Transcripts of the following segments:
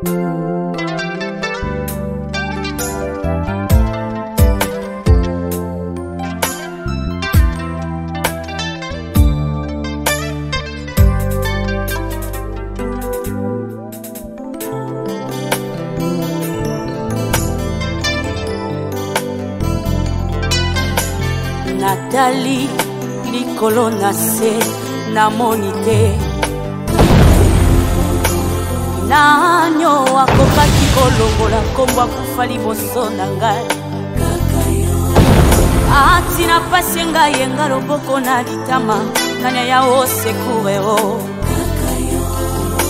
Nathalie likolo na se na monite nanyo akokaki kolongola kombo akufa liboso na ngai atina pasi ngai yenga loboko na litama nanya ya osekure o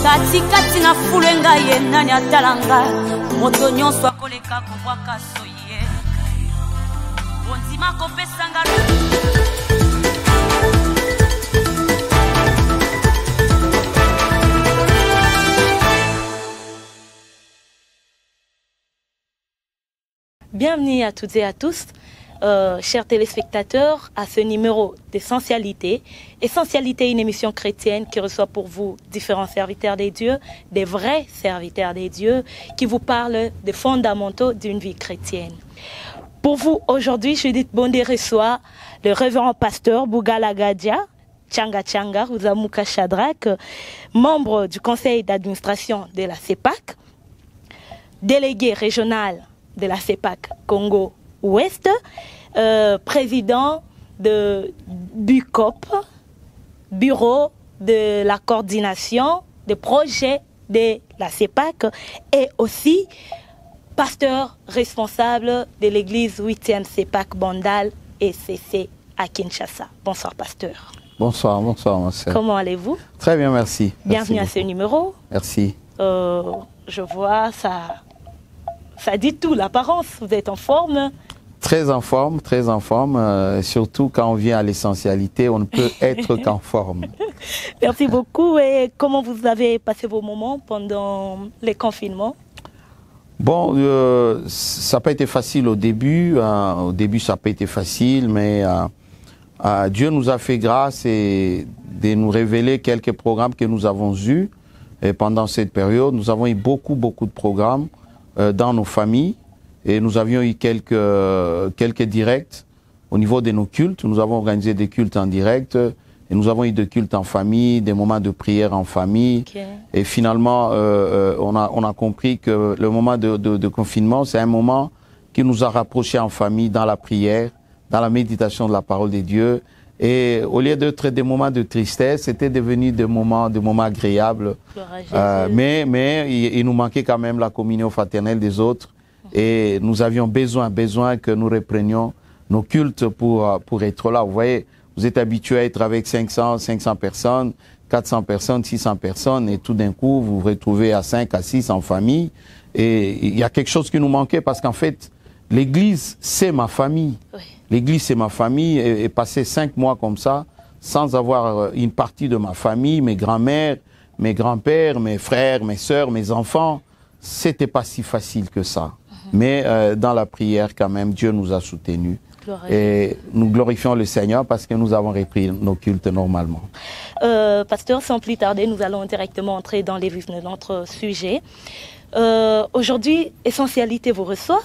katikati na fulu ngai ye nanya talanga moto nyonso akoleka kobwaka soye ondima kopesa ngalo. Bienvenue à toutes et à tous, chers téléspectateurs, à ce numéro d'Essentialité. Essentialité, une émission chrétienne qui reçoit pour vous différents serviteurs des dieux, des vrais serviteurs des dieux, qui vous parlent des fondamentaux d'une vie chrétienne. Pour vous, aujourd'hui, Judith Bondé reçoit le révérend pasteur Bougala Gadia, Tchanga Ruzamuka Shadrach, membre du conseil d'administration de la CEPAC, délégué régional de la CEPAC Congo-Ouest, président de BUCOP, Bureau de la coordination des projets de la CEPAC, et aussi pasteur responsable de l'église 8e CEPAC Bandal et CC à Kinshasa. Bonsoir pasteur. Bonsoir, ma sœur. Comment allez-vous? Très bien, merci. Bienvenue à ce numéro. Merci. Je vois ça dit tout, l'apparence, vous êtes en forme. Très en forme, surtout quand on vient à l'essentialité, on ne peut être qu'en forme. Merci beaucoup. Et comment vous avez passé vos moments pendant les confinements? Bon, ça n'a pas été facile au début. Au début, ça n'a pas été facile, mais Dieu nous a fait grâce et de nous révéler quelques programmes que nous avons eus. Et pendant cette période, nous avons eu beaucoup de programmes dans nos familles, et nous avions eu quelques directs au niveau de nos cultes. Nous avons organisé des cultes en direct, et nous avons eu des cultes en famille, des moments de prière en famille. Okay. Et finalement, on a compris que le moment de confinement, c'est un moment qui nous a rapprochés en famille, dans la prière, dans la méditation de la parole de Dieu. Et au lieu d'être des moments de tristesse, c'était devenu des moments agréables. Mais il nous manquait quand même la communion fraternelle des autres. Et nous avions besoin que nous reprenions nos cultes pour être là. Vous voyez, vous êtes habitués à être avec 500 personnes, 400 personnes, 600 personnes, et tout d'un coup, vous vous retrouvez à 5, à 6 en famille. Et il y a quelque chose qui nous manquait, parce qu'en fait, l'Église, c'est ma famille. Oui. L'Église, c'est ma famille, et passer 5 mois comme ça, sans avoir une partie de ma famille, mes grands-mères, mes grands-pères, mes frères, mes sœurs, mes enfants, c'était pas si facile que ça. Mais dans la prière, quand même, Dieu nous a soutenus. Et nous glorifions le Seigneur parce que nous avons repris nos cultes normalement. Pasteur, sans plus tarder, nous allons directement entrer dans les vifs de notre sujet. Aujourd'hui, Essentialité vous reçoit,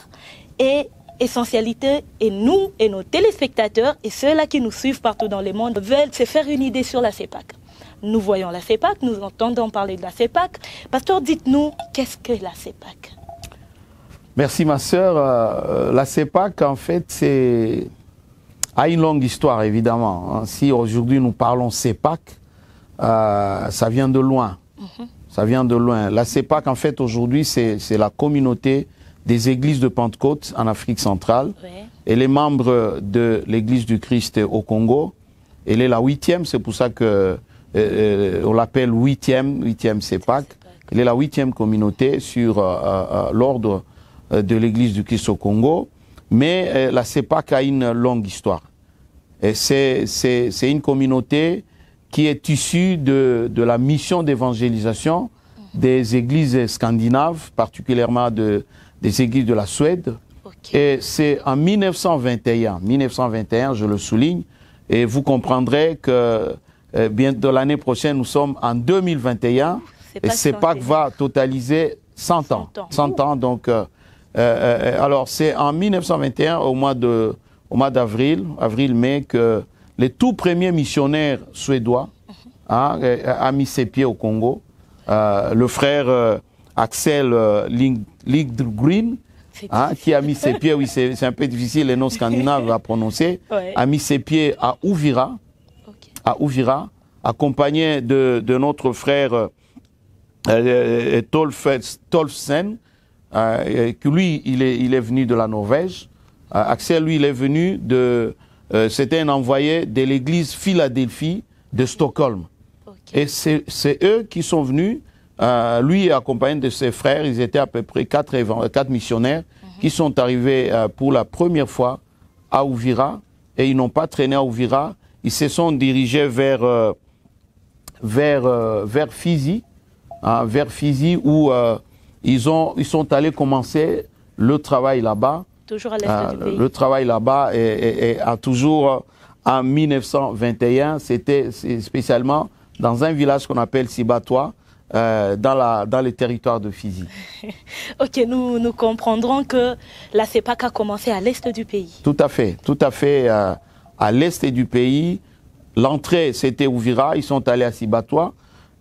et Essentialité, et nous et nos téléspectateurs et ceux-là qui nous suivent partout dans le monde veulent se faire une idée sur la CEPAC. Nous voyons la CEPAC, nous entendons parler de la CEPAC. Pasteur, dites-nous, qu'est-ce que la CEPAC? Merci ma sœur. La CEPAC, en fait, a une longue histoire, évidemment. Si aujourd'hui nous parlons CEPAC, ça vient de loin. Ça vient de loin. La CEPAC, en fait, aujourd'hui, c'est la communauté des églises de Pentecôte en Afrique centrale. Oui. Elle est membre de l'église du Christ au Congo. Elle est la 8e, c'est pour ça que on l'appelle 8e CEPAC. Elle est la 8e communauté sur l'ordre de l'église du Christ au Congo. Mais la CEPAC a une longue histoire. C'est une communauté qui est issue de la mission d'évangélisation des églises scandinaves, particulièrement des églises de la Suède. Okay. Et c'est en 1921, je le souligne, et vous comprendrez que bientôt l'année prochaine, nous sommes en 2021, et CEPAC va totaliser 100 ans. 100 ans, donc... alors, c'est en 1921, au mois d'avril, avril-mai, que les tout premiers missionnaires suédois a mis ses pieds au Congo. Le frère Axel Lindgren, qui a mis ses pieds, oui, c'est un peu difficile, les noms scandinaves à prononcer, a mis ses pieds à Uvira, accompagné de notre frère Tolfsen, que lui, il est venu de la Norvège. Axel, lui, il est venu c'était un envoyé de l'église Philadelphie de Stockholm. Et c'est eux qui sont venus, lui accompagné de ses frères, ils étaient à peu près 4 missionnaires qui sont arrivés pour la première fois à Uvira, et ils n'ont pas traîné à Uvira, ils se sont dirigés vers Fizi, où ils sont allés commencer le travail là-bas. Toujours à l'est du pays. Le travail là-bas a toujours, en 1921, c'était spécialement dans un village qu'on appelle Sibatoa, dans les territoires de Fizi. Ok, nous comprendrons que la CEPAC a commencé à l'est du pays. Tout à fait, à l'est du pays. L'entrée, c'était Uvira, ils sont allés à Sibatoa,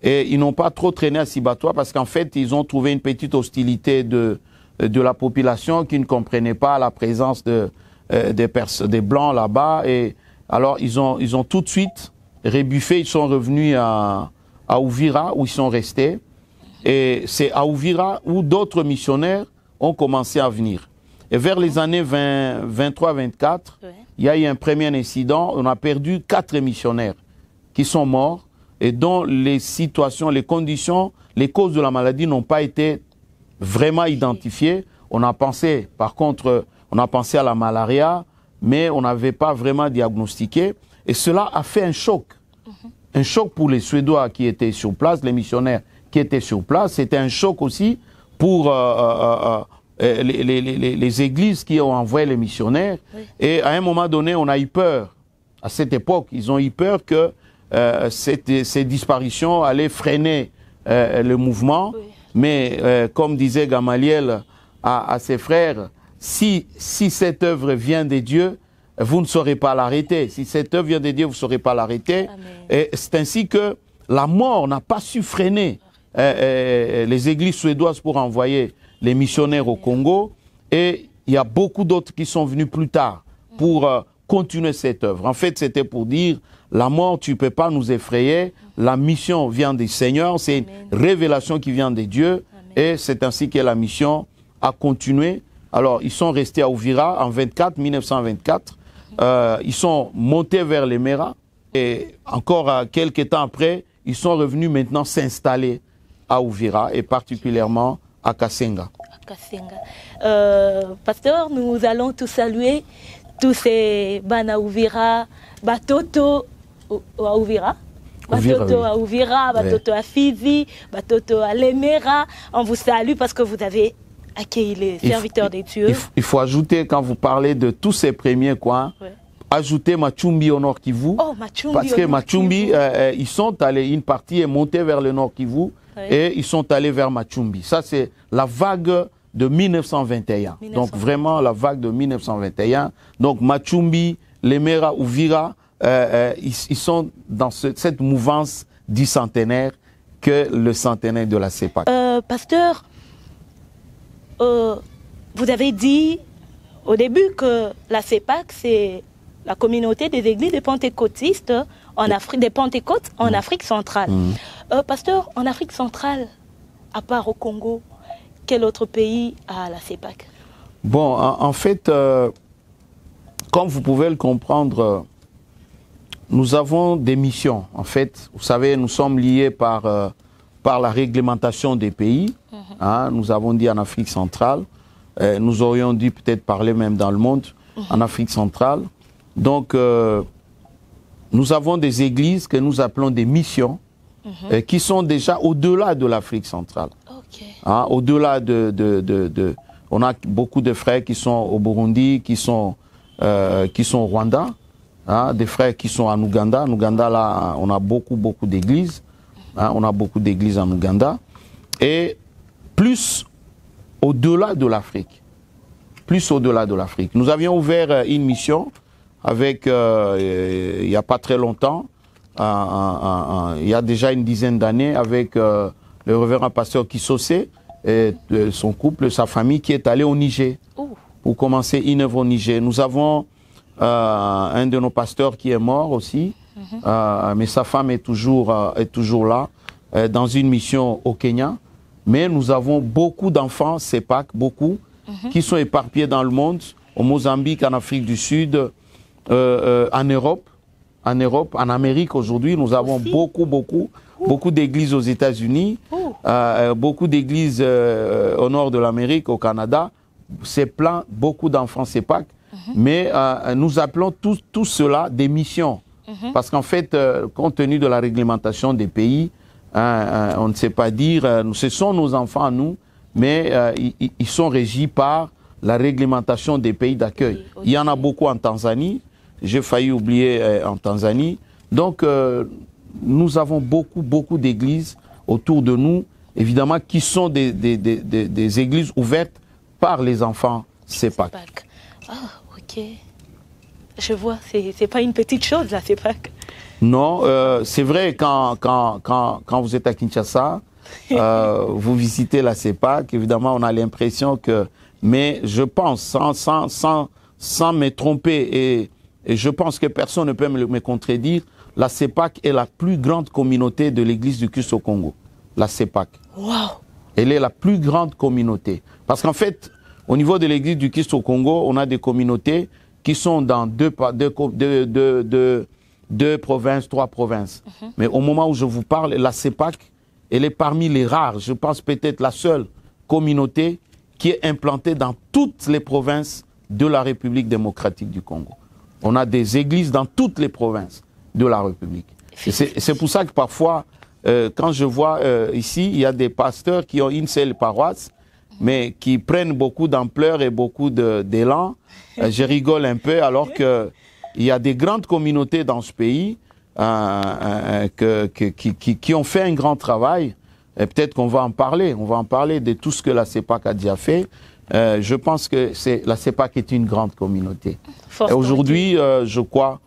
et ils n'ont pas trop traîné à Sibatoa parce qu'en fait, ils ont trouvé une petite hostilité de la population qui ne comprenait pas la présence des Blancs là-bas. Et alors, ils ont tout de suite rebuffé, ils sont revenus à Uvira, où ils sont restés. Et c'est à Uvira où d'autres missionnaires ont commencé à venir. Et vers les années 23-24, il y a eu un premier incident, on a perdu 4 missionnaires qui sont morts et dont les situations, les conditions, les causes de la maladie n'ont pas été vraiment identifiées. On a pensé, par contre, à la malaria, mais on n'avait pas vraiment diagnostiqué. Et cela a fait un choc. Un choc pour les Suédois qui étaient sur place, les missionnaires qui étaient sur place. C'était un choc aussi pour les églises qui ont envoyé les missionnaires. Et à un moment donné, on a eu peur. À cette époque, ils ont eu peur que ces disparitions allaient freiner le mouvement. Mais comme disait Gamaliel à ses frères, si cette œuvre vient de Dieu, vous ne saurez pas l'arrêter. Si cette œuvre vient de Dieu, vous ne saurez pas l'arrêter. Et c'est ainsi que la mort n'a pas su freiner les églises suédoises pour envoyer les missionnaires au Congo. Et il y a beaucoup d'autres qui sont venus plus tard pour continuer cette œuvre. En fait, c'était pour dire, la mort, tu ne peux pas nous effrayer. La mission vient du Seigneur. C'est une révélation qui vient de Dieu. Et c'est ainsi que la mission a continué. Alors, ils sont restés à Uvira en 1924. Ils sont montés vers les Mera. Et encore quelques temps après, ils sont revenus maintenant s'installer à Uvira et particulièrement à Kasenga. Pasteur, nous allons tous saluer tous ces Bana Uvira, Batoto à Uvira. Batoto à Uvira, Batoto à Fizi, Batoto à Lemera. On vous salue parce que vous avez accueilli les serviteurs des dieux. Il faut ajouter, quand vous parlez de tous ces premiers coins, ajouter Machumbi au Nord Kivu. Oh, Machumbi. Parce que Machumbi, ils sont allés, une partie est montée vers le Nord Kivu et ils sont allés vers Machumbi. Ça, c'est la vague de 1921. Donc, vraiment, la vague de 1921. Donc, Machumbi, Lemera, Uvira, ils sont dans cette mouvance du centenaire que le centenaire de la CEPAC. Pasteur, vous avez dit au début que la CEPAC, c'est la communauté des églises des pentecôtistes en Afrique, des Pentecôtes en Afrique centrale. Pasteur, en Afrique centrale, à part au Congo, quel autre pays a la CEPAC? Bon, en fait, comme vous pouvez le comprendre, nous avons des missions. En fait, vous savez, nous sommes liés par la réglementation des pays. Nous avons dit en Afrique centrale. Nous aurions dû peut-être parler même dans le monde, en Afrique centrale. Donc, nous avons des églises que nous appelons des missions, qui sont déjà au-delà de l'Afrique centrale. Au-delà on a beaucoup de frères qui sont au Burundi, qui sont au Rwanda, des frères qui sont en Ouganda. En Ouganda, là, on a beaucoup d'églises. On a beaucoup d'églises en Ouganda. Et plus au-delà de l'Afrique. Plus au-delà de l'Afrique. Nous avions ouvert une mission avec, il n'y a pas très longtemps, il y a déjà une dizaine d'années, avec le révérend pasteur Kisosé, et son couple, sa famille, qui est allé au Niger pour commencer une œuvre au Niger. Nous avons un de nos pasteurs qui est mort aussi, mais sa femme est toujours là, dans une mission au Kenya. Mais nous avons beaucoup d'enfants, CEPAC, beaucoup, qui sont éparpillés dans le monde, au Mozambique, en Afrique du Sud, en Europe, en Amérique aujourd'hui. Nous avons beaucoup d'églises aux États-Unis, beaucoup d'églises au nord de l'Amérique, au Canada. C'est plein, beaucoup d'enfants CEPAC. Mais nous appelons tout cela des missions. Parce qu'en fait, compte tenu de la réglementation des pays, on ne sait pas dire, ce sont nos enfants à nous, mais ils sont régis par la réglementation des pays d'accueil. Il y en a beaucoup en Tanzanie, j'ai failli oublier en Tanzanie. Donc, nous avons beaucoup d'églises autour de nous, évidemment, qui sont des églises ouvertes par les enfants CEPAC. Ah, ok. Je vois, c'est pas une petite chose, là, CEPAC. Non, c'est vrai, quand vous êtes à Kinshasa, vous visitez la CEPAC, évidemment, on a l'impression que... Mais je pense, sans me tromper, et je pense que personne ne peut me contredire, la CEPAC est la plus grande communauté de l'église du Christ au Congo. La CEPAC. Wow. Elle est la plus grande communauté. Parce qu'en fait, au niveau de l'église du Christ au Congo, on a des communautés qui sont dans deux provinces, 3 provinces. Mais au moment où je vous parle, la CEPAC, elle est parmi les rares, je pense peut-être la seule communauté qui est implantée dans toutes les provinces de la République démocratique du Congo. On a des églises dans toutes les provinces de la République. C'est pour ça que parfois, quand je vois ici, il y a des pasteurs qui ont une seule paroisse, mais qui prennent beaucoup d'ampleur et beaucoup d'élan. Je rigole un peu, alors que il y a des grandes communautés dans ce pays qui ont fait un grand travail. Et peut-être qu'on va en parler. On va en parler de tout ce que la CEPAC a déjà fait. Je pense que la CEPAC est une grande communauté. Aujourd'hui, je crois,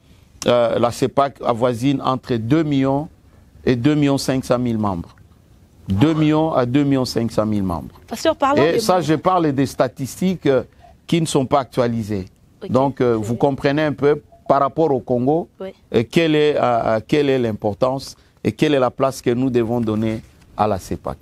la CEPAC avoisine entre 2 millions et 2 500 000 membres. 2 millions à 2 500 000 membres. Pasteur, et ça, je parle des statistiques qui ne sont pas actualisées. Okay. Donc, vous comprenez un peu par rapport au Congo, quelle est l'importance et quelle est la place que nous devons donner à la CEPAC.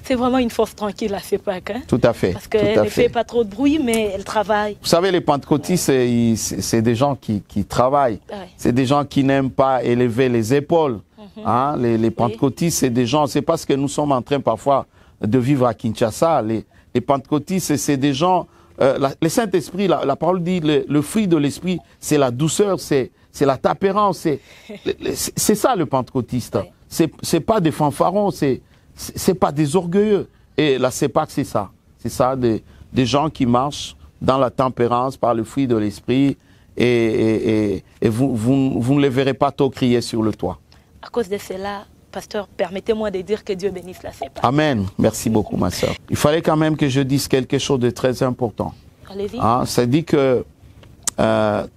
C'est vraiment une force tranquille, la CEPAC. Hein? Tout à fait. Parce qu'elle ne fait pas trop de bruit, mais elle travaille. Vous savez, les pentecôtistes, c'est des gens qui travaillent. Ouais. C'est des gens qui n'aiment pas élever les épaules. Hein? Les pentecôtistes, c'est des gens, c'est parce que nous sommes en train parfois de vivre à Kinshasa. Les pentecôtistes, c'est des gens... le Saint-Esprit, la parole dit, le fruit de l'Esprit, c'est la douceur, c'est la tempérance. C'est ça le pentecôtiste. Ouais. C'est pas des fanfarons, c'est pas des orgueilleux. Et la CEPAC, c'est ça. C'est ça, des gens qui marchent dans la tempérance par le fruit de l'Esprit. Et vous ne les verrez pas tôt crier sur le toit. À cause de cela, pasteur, permettez-moi de dire que Dieu bénisse la CEPAC. Amen. Merci beaucoup, ma sœur. Il fallait quand même que je dise quelque chose de très important. Allez-y. Hein, ça dit que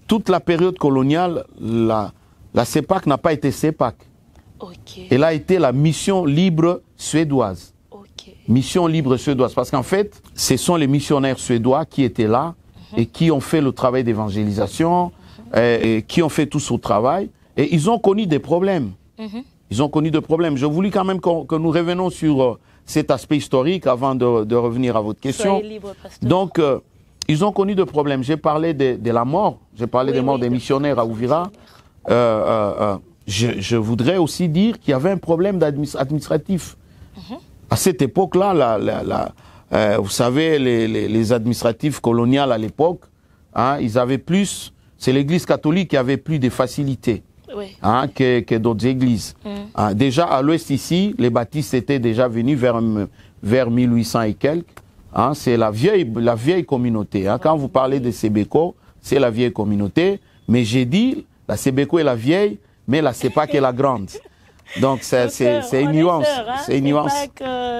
toute la période coloniale, la CEPAC n'a pas été CEPAC. Okay. Elle a été la mission libre suédoise. Okay. Mission libre suédoise. Parce qu'en fait, ce sont les missionnaires suédois qui étaient là et qui ont fait le travail d'évangélisation, et qui ont fait tout ce travail. Et ils ont connu des problèmes. Ils ont connu des problèmes. Je voulais quand même que nous revenons sur cet aspect historique avant de revenir à votre question. Soyez libre, pasteur. Donc, ils ont connu des problèmes. J'ai parlé de la mort. J'ai parlé des morts des missionnaires à Ouvira. Je voudrais aussi dire qu'il y avait un problème administratif. À cette époque-là, vous savez, les administratifs coloniales à l'époque, hein, ils avaient plus... C'est l'Église catholique qui avait plus de facilités hein, que d'autres églises. Hein, déjà, à l'ouest ici, les baptistes étaient déjà venus vers 1800 et quelques. Hein, c'est la vieille communauté. Hein. Quand vous parlez de Sébéco, c'est la vieille communauté. Mais j'ai dit, la Sébéco est la vieille, mais la CEPAC est la grande. Donc c'est une nuance. C'est une nuance.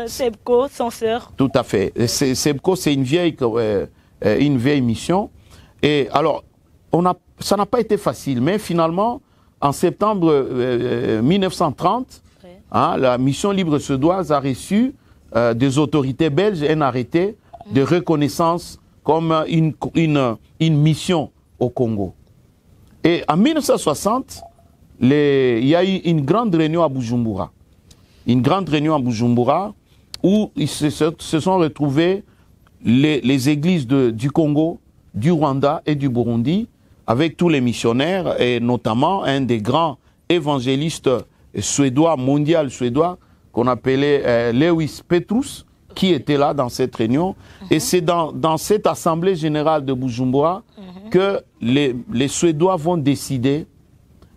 Sebco, sans sœur. Tout à fait. Sebco, c'est une vieille mission. Et alors, ça n'a pas été facile, mais finalement, en septembre 1930, hein, la mission libre suédoise a reçu des autorités belges un arrêté de reconnaissance comme une mission au Congo. Et en 1960, il y a eu une grande réunion à Bujumbura. Une grande réunion à Bujumbura où ils se sont retrouvés les églises du Congo, du Rwanda et du Burundi avec tous les missionnaires et notamment un des grands évangélistes suédois, mondial suédois, qu'on appelait Lewis Petrus, qui était là dans cette réunion. Et c'est dans cette assemblée générale de Bujumbura que les Suédois vont décider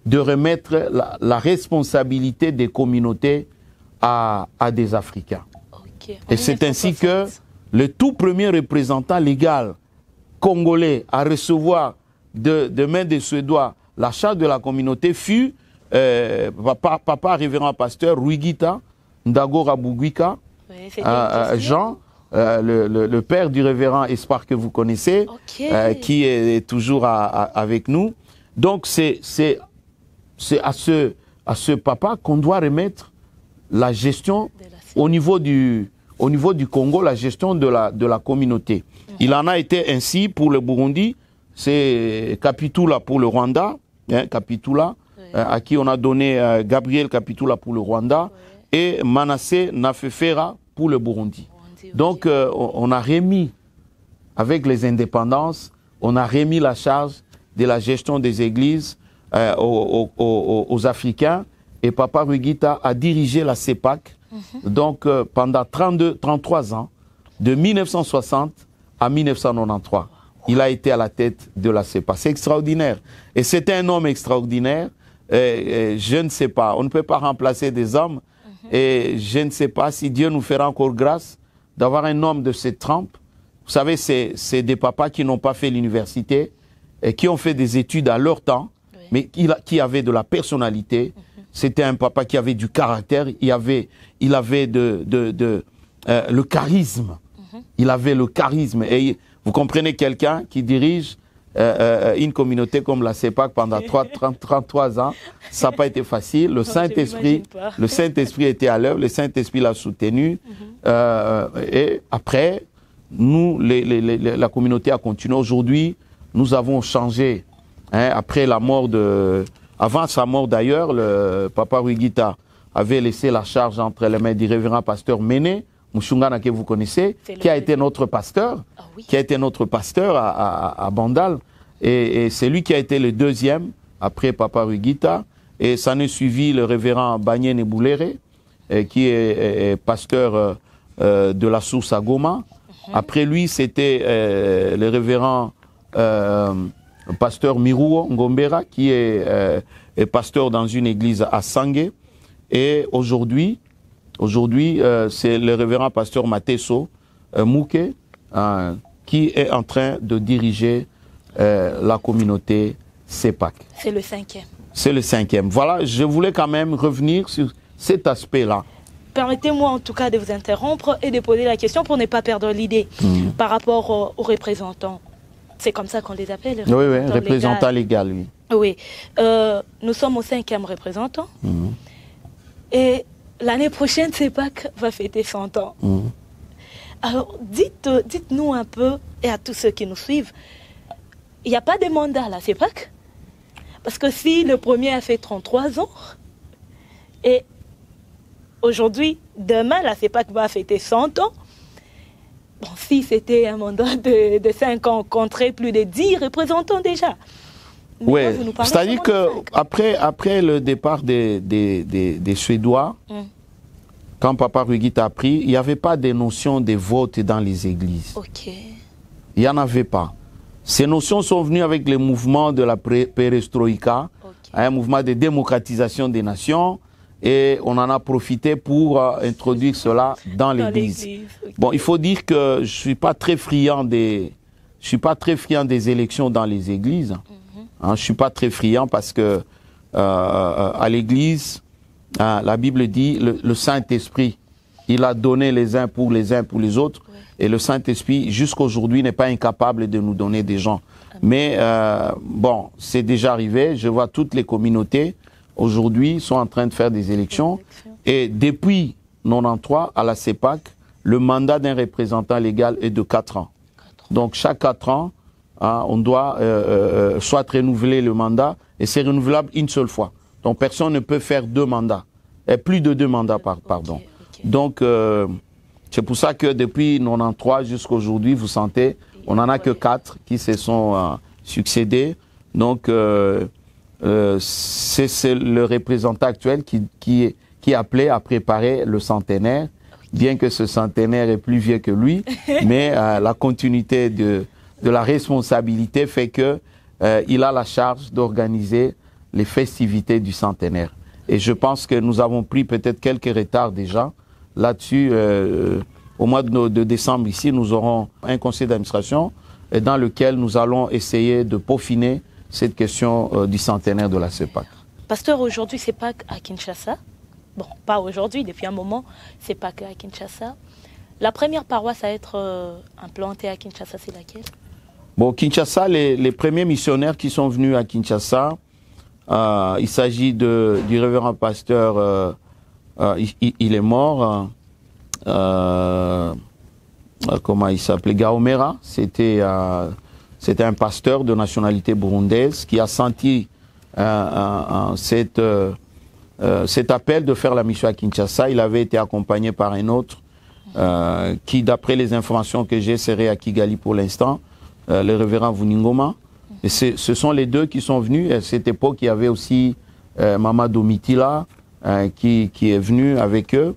de remettre la responsabilité des communautés à des Africains. Okay. Et c'est ainsi que le tout premier représentant légal congolais à recevoir de main des Suédois la charge de la communauté fut papa révérend pasteur Ruigita Ndagora Bugwika, Jean, le père du révérend Espoir que vous connaissez, qui est toujours avec nous. Donc c'est à ce papa qu'on doit remettre la gestion au niveau du Congo, la gestion de la communauté. Il en a été ainsi pour le Burundi, c'est Kapitula pour le Rwanda, hein, Kapitula, à qui on a donné Gabriel Kapitula pour le Rwanda, et Manassé Nafefera pour le Burundi. Donc on a remis, avec les indépendances, on a remis la charge de la gestion des églises aux Africains, et Papa Ruigita a dirigé la CEPAC donc pendant 33 ans, de 1960 à 1993. Il a été à la tête de la CEPAC. C'est extraordinaire. Et c'était un homme extraordinaire. Je ne sais pas, on ne peut pas remplacer des hommes. Et je ne sais pas si Dieu nous fera encore grâce d'avoir un homme de cette trempe. Vous savez, c'est des papas qui n'ont pas fait l'université et qui ont fait des études à leur temps, mais qui avaient de la personnalité. C'était un papa qui avait du caractère, il avait le charisme. Il avait le charisme. Et vous comprenez, quelqu'un qui dirige une communauté comme la CEPAC pendant 33 ans, ça n'a pas été facile. Le Saint-Esprit était à l'œuvre, le Saint-Esprit l'a soutenu. Et après, nous, la communauté a continué. Aujourd'hui, nous avons changé. Hein, après la mort avant sa mort d'ailleurs, le Papa Ruigita avait laissé la charge entre les mains du révérend pasteur Méné Mouchungana, que vous connaissez, qui a été notre pasteur, à Bandal. Et c'est lui qui a été le deuxième, après Papa Ruigita. Et ça nous suivi le révérend Banyene Boulere, qui est pasteur de la source à Goma. Après lui, c'était le révérend pasteur Miruo Ngombera, qui est pasteur dans une église à Sangé. Et aujourd'hui, c'est le révérend pasteur Mateso Mouke qui est en train de diriger la communauté CEPAC. C'est le 5e. C'est le 5e. Voilà, je voulais quand même revenir sur cet aspect-là. Permettez-moi en tout cas de vous interrompre et de poser la question pour ne pas perdre l'idée par rapport aux représentants. C'est comme ça qu'on les appelle. Oui, représentant légal, oui. Oui. Nous sommes au 5e représentant. Et l'année prochaine, CEPAC va fêter 100 ans. Alors, dites-nous un peu, et à tous ceux qui nous suivent, il n'y a pas de mandat à la CEPAC? Parce que si le premier a fait 33 ans, et aujourd'hui, demain, la CEPAC va fêter 100 ans, bon, si c'était un mandat de 5 ans, on compterait plus de 10 représentants déjà. Oui, c'est-à-dire qu'après le départ des Suédois, quand Papa Ruigita a pris, il n'y avait pas de notion de vote dans les églises. Il n'y en avait pas. Ces notions sont venues avec le mouvement de la perestroïka, un mouvement de démocratisation des nations, et on en a profité pour introduire cela dans l'église. Bon, il faut dire que je ne suis pas très friand des élections dans les églises. Je ne suis pas très friand parce que à l'église, la Bible dit le Saint-Esprit, il a donné les uns pour les autres. Ouais. Et le Saint-Esprit, jusqu'à aujourd'hui, n'est pas incapable de nous donner des gens. Amen. Mais bon, c'est déjà arrivé. Je vois toutes les communautés aujourd'hui sont en train de faire des élections. Et depuis 93 à la CEPAC, le mandat d'un représentant légal est de 4 ans. Donc chaque 4 ans, on doit soit renouveler le mandat, et c'est renouvelable une seule fois. Donc personne ne peut faire 2 mandats. Et plus de 2 mandats, pardon. Okay. Donc c'est pour ça que depuis 93 jusqu'à aujourd'hui, vous sentez, on n'en a que 4 qui se sont succédés. Donc c'est le représentant actuel qui est appelé à préparer le centenaire, bien que ce centenaire est plus vieux que lui, mais la continuité de la responsabilité fait que il a la charge d'organiser les festivités du centenaire. Et je pense que nous avons pris peut-être quelques retards déjà. Là-dessus, au mois de décembre ici, nous aurons un conseil d'administration dans lequel nous allons essayer de peaufiner cette question du centenaire de la CEPAC. Pasteur, aujourd'hui, c'est Pâques à Kinshasa. Bon, pas aujourd'hui, depuis un moment, c'est Pâques à Kinshasa. La première paroisse à être implantée à Kinshasa, c'est laquelle? Bon, Kinshasa, les premiers missionnaires qui sont venus à Kinshasa, il s'agit du révérend pasteur, il est mort, comment il s'appelait, Gaomera. C'était un pasteur de nationalité burundaise qui a senti cet appel de faire la mission à Kinshasa. Il avait été accompagné par un autre qui, d'après les informations que j'ai, serait à Kigali pour l'instant, le révérend Vuningoma. Et ce sont les deux qui sont venus. À cette époque, il y avait aussi Mamadou Mitila qui est venu avec eux.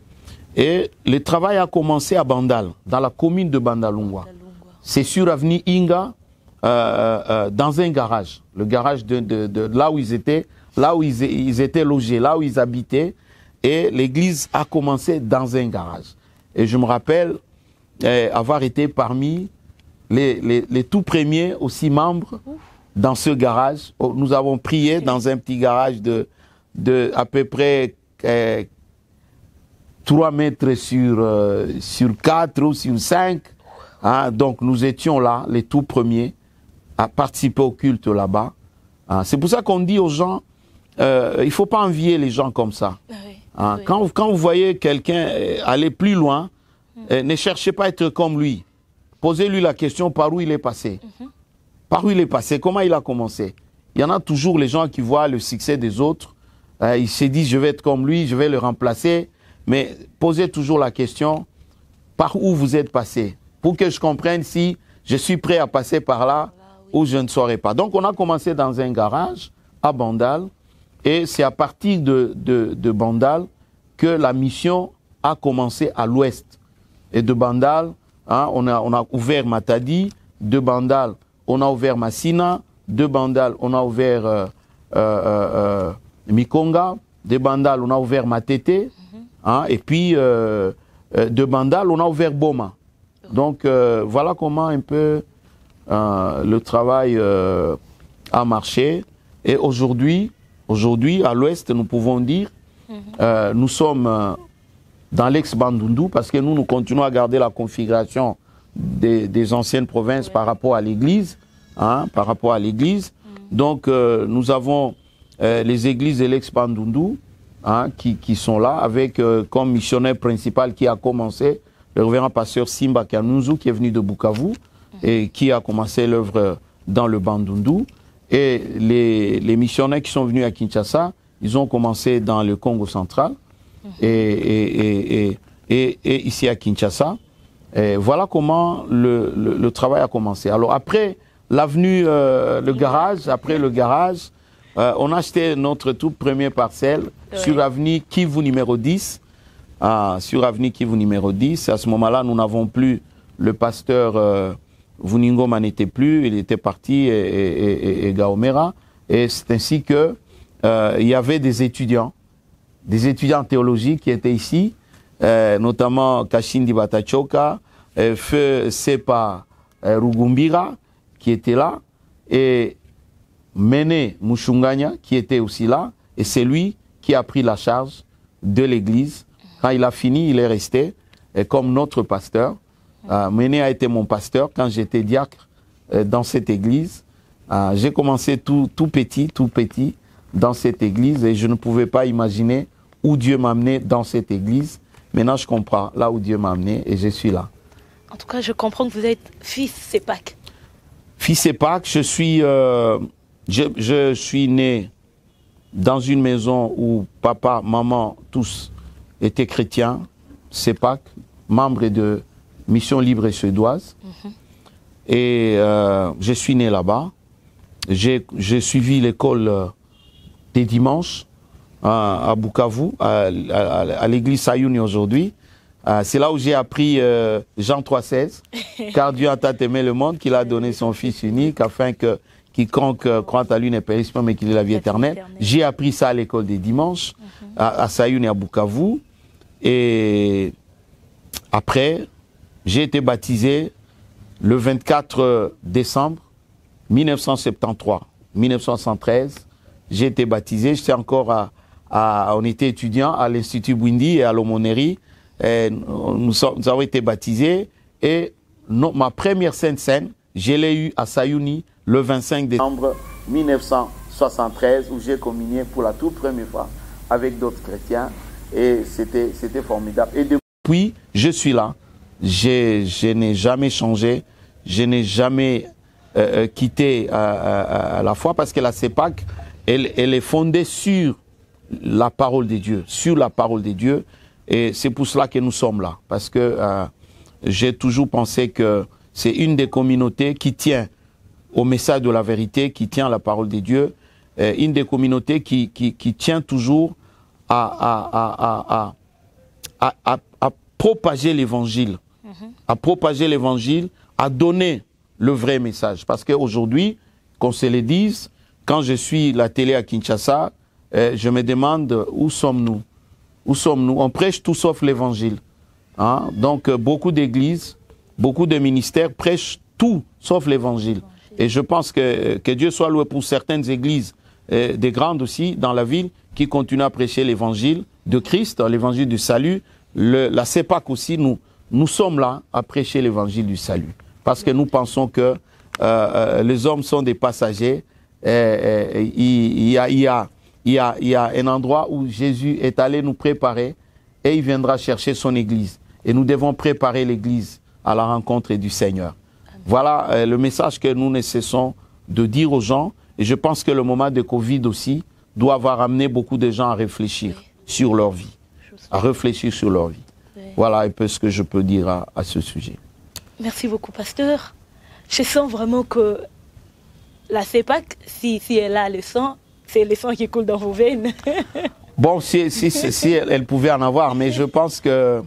Et le travail a commencé à Bandal, dans la commune de Bandalungwa. C'est sur avenue Inga, dans un garage. Le garage de là où ils étaient, ils étaient logés, là où ils habitaient. Et l'église a commencé dans un garage. Et je me rappelle avoir été parmi les tout premiers aussi membres dans ce garage. Nous avons prié dans un petit garage de à peu près 3 mètres sur 4 ou sur 5. Hein, donc nous étions là, les tout premiers, à participer au culte là-bas. Hein, c'est pour ça qu'on dit aux gens, il ne faut pas envier les gens comme ça. Oui, hein, oui. Quand vous voyez quelqu'un aller plus loin, ne cherchez pas à être comme lui. Posez-lui la question par où il est passé. Par où il est passé, comment il a commencé. Il y en a toujours les gens qui voient le succès des autres. Ils se disent, je vais être comme lui, je vais le remplacer. Mais posez toujours la question, par où vous êtes passé, pour que je comprenne si je suis prêt à passer par là ou je ne saurais pas. Donc on a commencé dans un garage à Bandal, et c'est à partir de Bandal que la mission a commencé à l'ouest. Et de Bandal, hein, on a ouvert Matadi, de Bandal, on a ouvert Massina, de Bandal, on a ouvert Mikonga, de Bandal, on a ouvert Matete, hein, et puis de Bandal, on a ouvert Boma. Donc voilà comment un peu le travail a marché. Et aujourd'hui, à l'ouest, nous pouvons dire, nous sommes dans l'ex-Bandundu, parce que nous continuons à garder la configuration des anciennes provinces par rapport à l'église. Hein, par rapport à l'église. Donc nous avons les églises de l'ex-Bandundu, hein, qui sont là, avec comme missionnaire principal qui a commencé, le révérend pasteur Simba Kanunzu, qui est venu de Bukavu, et qui a commencé l'œuvre dans le Bandundu. Et les missionnaires qui sont venus à Kinshasa, ils ont commencé dans le Congo central, et ici à Kinshasa. Et voilà comment le travail a commencé. Alors après l'avenue, le garage, on a acheté notre toute première parcelle sur avenue Kivu numéro 10. Sur avenue Kivu numéro 10. À ce moment-là, nous n'avons plus, le pasteur Vuningoma n'était plus, il était parti, et Gaomera. Et c'est ainsi que il y avait des étudiants théologiques qui étaient ici, notamment Kashindi Batachoka, Feu Sepa Rugumbira, qui était là, et Mene Mushunganya, qui était aussi là, et c'est lui qui a pris la charge de l'église. Quand il a fini, il est resté comme notre pasteur. Méné a été mon pasteur quand j'étais diacre dans cette église. J'ai commencé tout petit dans cette église et je ne pouvais pas imaginer où Dieu m'a amené dans cette église. Maintenant, je comprends là où Dieu m'a amené et je suis là. En tout cas, je comprends que vous êtes fils CEPAC. Fils CEPAC, je suis né dans une maison où papa, maman, tous étaient chrétiens, CEPAC, membres de Mission Libre et Suédoise. Et je suis né là-bas. J'ai suivi l'école des dimanches à Bukavu, à l'église Sayuni aujourd'hui. C'est là où j'ai appris Jean 3,16, car Dieu a tant aimé le monde qu'il a donné son Fils unique afin que quiconque croit à lui ne périsse pas mais qu'il ait la vie éternelle. J'ai appris ça à l'école des dimanches, à Sayuni et à Bukavu. Et après, j'ai été baptisé le 24 décembre 1973. 1973, j'ai été baptisé. J'étais encore on était étudiant à l'Institut Bwindi et à l'aumônerie. Nous avons été baptisés et ma première Sainte Seine, je l'ai eue à Sayuni le 25 décembre 1973 où j'ai communié pour la toute première fois avec d'autres chrétiens et c'était formidable. Et depuis, je suis là. Je n'ai jamais changé, je n'ai jamais quitté la foi parce que la CEPAC, elle est fondée sur la parole de Dieu, Et c'est pour cela que nous sommes là. Parce que j'ai toujours pensé que c'est une des communautés qui tient au message de la vérité, qui tient à la parole de Dieu. Une des communautés qui tient toujours à propager l'évangile. À propager l'évangile, à donner le vrai message. Parce qu'aujourd'hui, qu'on se le dise, quand je suis la télé à Kinshasa, je me demande où sommes-nous? Où sommes-nous? On prêche tout sauf l'évangile. Hein? Donc, beaucoup d'églises, beaucoup de ministères prêchent tout sauf l'évangile. Et je pense que Dieu soit loué pour certaines églises, des grandes aussi, dans la ville, qui continuent à prêcher l'évangile de Christ, l'évangile du salut. La CEPAC aussi, nous sommes là à prêcher l'évangile du salut. Parce que nous pensons que les hommes sont des passagers. Il y a un endroit où Jésus est allé nous préparer et il viendra chercher son église. Et nous devons préparer l'église à la rencontre du Seigneur. Amen. Voilà le message que nous ne cessons de dire aux gens. Et je pense que le moment de Covid aussi doit avoir amené beaucoup de gens à réfléchir sur leur vie. À réfléchir sur leur vie. Oui. Voilà un peu ce que je peux dire à ce sujet. Merci beaucoup, pasteur. Je sens vraiment que la CEPAC, si elle a le sang, c'est le sang qui coule dans vos veines. Bon, si elle pouvait en avoir, mais je pense que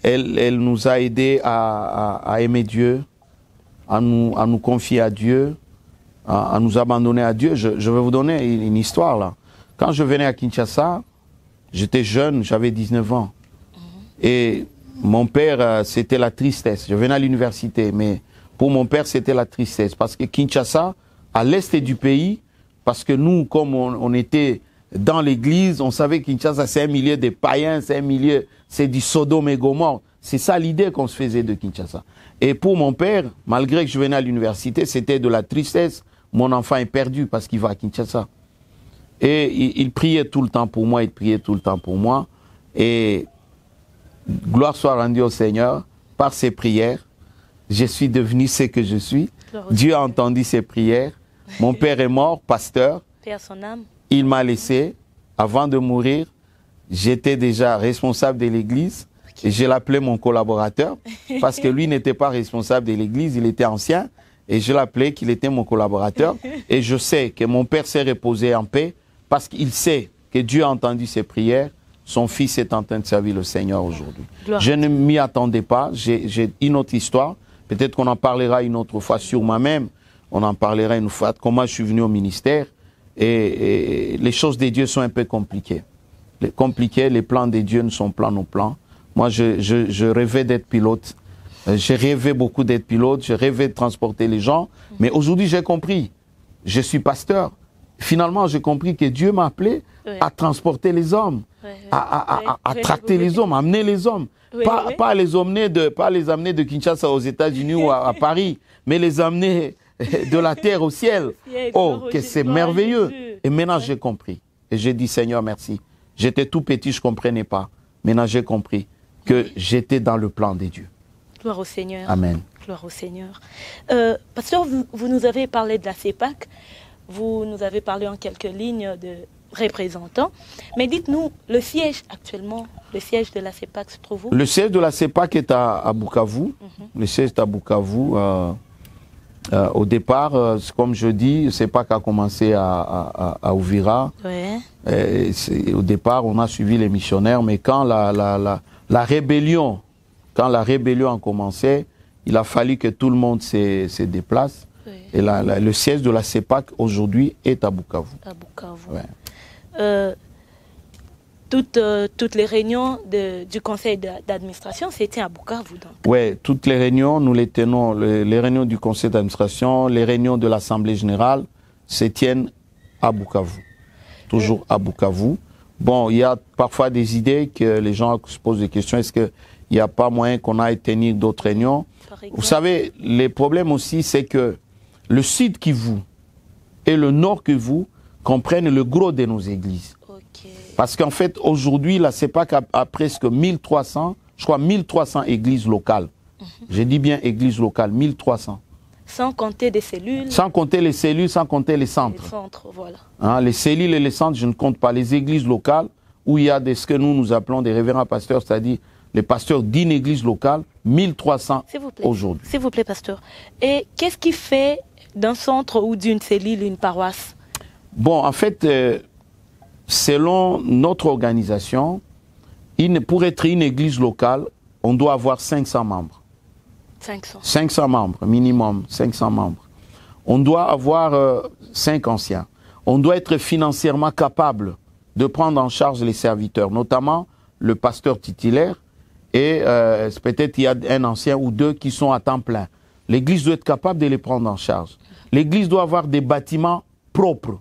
elle nous a aidés à aimer Dieu, à nous confier à Dieu, à nous abandonner à Dieu. Je vais vous donner une histoire là. Quand je venais à Kinshasa, j'étais jeune, j'avais 19 ans. Et mon père, c'était la tristesse. Je venais à l'université, mais pour mon père, c'était la tristesse. Parce que Kinshasa, à l'est du pays, parce que nous, comme on était dans l'église, on savait que Kinshasa, c'est un milieu de païens, c'est du Sodome et Gomorrhe. C'est ça l'idée qu'on se faisait de Kinshasa. Et pour mon père, malgré que je venais à l'université, c'était de la tristesse. Mon enfant est perdu parce qu'il va à Kinshasa. Et il priait tout le temps pour moi, Et gloire soit rendue au Seigneur, par ses prières, je suis devenu ce que je suis. Dieu a entendu ses prières. Mon père est mort, pasteur. Paix à son âme. Il m'a laissé. Avant de mourir, j'étais déjà responsable de l'église. Et je l'appelais mon collaborateur. Parce que lui n'était pas responsable de l'église, il était ancien. Et je l'appelais qu'il était mon collaborateur. Et je sais que mon père s'est reposé en paix. Parce qu'il sait que Dieu a entendu ses prières. Son fils est en train de servir le Seigneur aujourd'hui. Je ne m'y attendais pas. J'ai une autre histoire. Peut-être qu'on en parlera une autre fois sur moi-même. On en parlera une fois de comment je suis venu au ministère. Et les choses de Dieu sont un peu compliquées. Les plans de Dieu ne sont pas nos plans. Moi, je rêvais d'être pilote. J'ai rêvé beaucoup d'être pilote. Je rêvais de transporter les gens. Mais aujourd'hui, j'ai compris. Je suis pasteur. finalement, j'ai compris que Dieu m'a appelé à transporter les hommes, à tracter les hommes, à amener les hommes. Pas les amener de Kinshasa aux États-Unis ou à Paris, mais les amener de la terre au ciel. Oh, que c'est merveilleux. Et maintenant, j'ai compris. Et j'ai dit, Seigneur, merci. J'étais tout petit, je ne comprenais pas. Maintenant, j'ai compris que j'étais dans le plan de Dieu. Gloire au Seigneur. Amen. Gloire au Seigneur. Pasteur, vous nous avez parlé de la CEPAC. Vous nous avez parlé en quelques lignes de représentants. Mais dites-nous, le siège actuellement, le siège de la CEPAC se trouve où? Le siège de la CEPAC est à Bukavu. Le siège est à Bukavu. Au départ, comme je dis, CEPAC a commencé à Uvira. Au départ, on a suivi les missionnaires, mais quand la rébellion a commencé, il a fallu que tout le monde se déplace. Et le siège de la CEPAC aujourd'hui est à Bukavu. À Bukavu. Toutes les réunions du conseil d'administration, c'était à Bukavu. Oui, toutes les réunions, nous les tenons, les réunions du conseil d'administration, les réunions de l'Assemblée générale se tiennent à Bukavu. Toujours à Bukavu. Bon, il y a parfois des idées que les gens se posent des questions. Est-ce qu'il n'y a pas moyen qu'on aille tenir d'autres réunions? Vous savez, les problèmes aussi, c'est que le Sud Kivu et le Nord Kivu comprennent le gros de nos églises. Parce qu'en fait, aujourd'hui, la CEPAC a presque 1300, je crois 1300 églises locales. J'ai dit bien églises locales, 1300. Sans compter des cellules. Sans compter les cellules, sans compter les centres. Les centres, voilà. Hein, les cellules et les centres, je ne compte pas. Les églises locales, où il y a ce que nous appelons des révérends pasteurs, c'est-à-dire les pasteurs d'une église locale, 1300 aujourd'hui. S'il vous plaît, pasteur. Et qu'est-ce qui fait d'un centre ou d'une cellule une paroisse? Bon, en fait, selon notre organisation, pour être une église locale, on doit avoir 500 membres. 500 membres, minimum, 500 membres. On doit avoir 5 anciens. On doit être financièrement capable de prendre en charge les serviteurs, notamment le pasteur titulaire, et peut-être il y a un ancien ou deux qui sont à temps plein. L'église doit être capable de les prendre en charge. L'église doit avoir des bâtiments propres.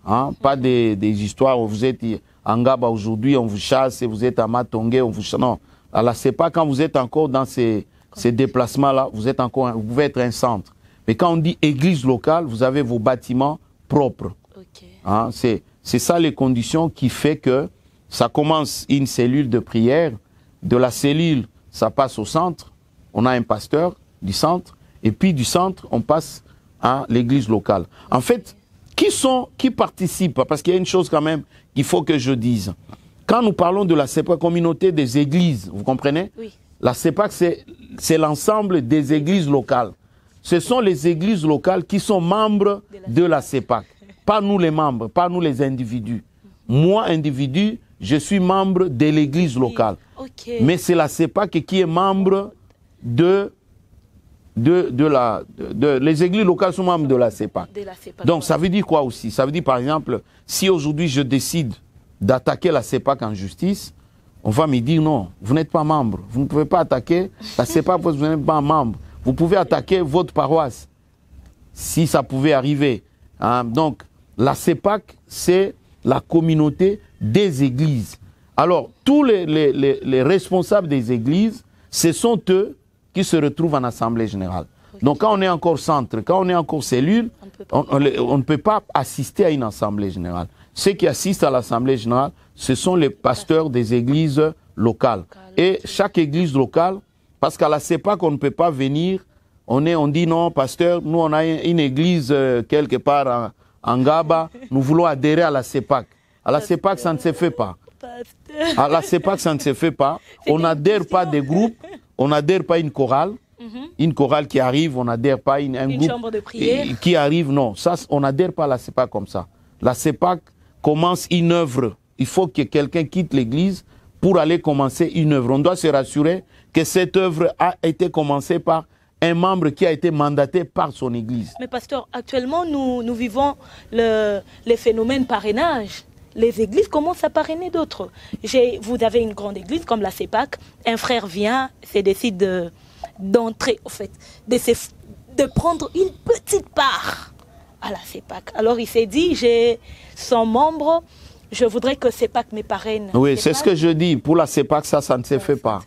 Hein? Pas des histoires où vous êtes en Ngaba aujourd'hui, on vous chasse, et vous êtes à Matongé, on vous chasse. Non, alors c'est pas quand vous êtes encore dans ces déplacements-là, vous pouvez être un centre. Mais quand on dit église locale, vous avez vos bâtiments propres. Hein? C'est ça les conditions qui fait que ça commence une cellule de prière. De la cellule, ça passe au centre. On a un pasteur du centre. Et puis du centre, on passe à l'église locale. En fait, qui participent? Parce qu'il y a une chose quand même qu'il faut que je dise. Quand nous parlons de la CEPAC, communauté des églises, vous comprenez? Oui. La CEPAC, c'est l'ensemble des églises locales. Ce sont les églises locales qui sont membres de la CEPAC. Pas nous les membres, pas nous les individus. Moi, individu, je suis membre de l'église locale. Mais c'est la CEPAC qui est membre les églises locales sont membres de la CEPAC. Donc ça veut dire quoi aussi? Ça veut dire par exemple, si aujourd'hui je décide d'attaquer la CEPAC en justice, on va me dire non, vous n'êtes pas membre. Vous ne pouvez pas attaquer la CEPAC parce que vous n'êtes pas membre. Vous pouvez attaquer votre paroisse, si ça pouvait arriver. Hein? Donc la CEPAC, c'est la communauté des églises. Alors, tous les responsables des églises, ce sont eux qui se retrouvent en assemblée générale. Donc, quand on est encore centre, quand on est encore cellule, on ne peut pas assister à une assemblée générale. Ceux qui assistent à l'assemblée générale, ce sont les pasteurs des églises locales. Et chaque église locale, parce qu'à la CEPAC, on ne peut pas venir, on dit non, pasteur, nous on a une église quelque part en Ngaba, nous voulons adhérer à la CEPAC. À la CEPAC, ça ne se fait pas. À la CEPAC, ça ne se fait pas. On n'adhère pas des groupes, on n'adhère pas une chorale. Une chorale qui arrive, on n'adhère pas un groupe chambre de prière qui arrive, non. Ça, on n'adhère pas à la CEPAC comme ça. La CEPAC commence une œuvre. Il faut que quelqu'un quitte l'église pour aller commencer une œuvre. On doit se rassurer que cette œuvre a été commencée par un membre qui a été mandaté par son église. Mais pasteur, actuellement, nous vivons les phénomènes parrainage. Les églises commencent à parrainer d'autres. Vous avez une grande église comme la CEPAC, un frère vient, se décide d'entrer, en fait, de prendre une petite part à la CEPAC. Alors il s'est dit, j'ai 100 membres, je voudrais que CEPAC me parraine. Oui, c'est ce que je dis. Pour la CEPAC, ça ne se fait pas.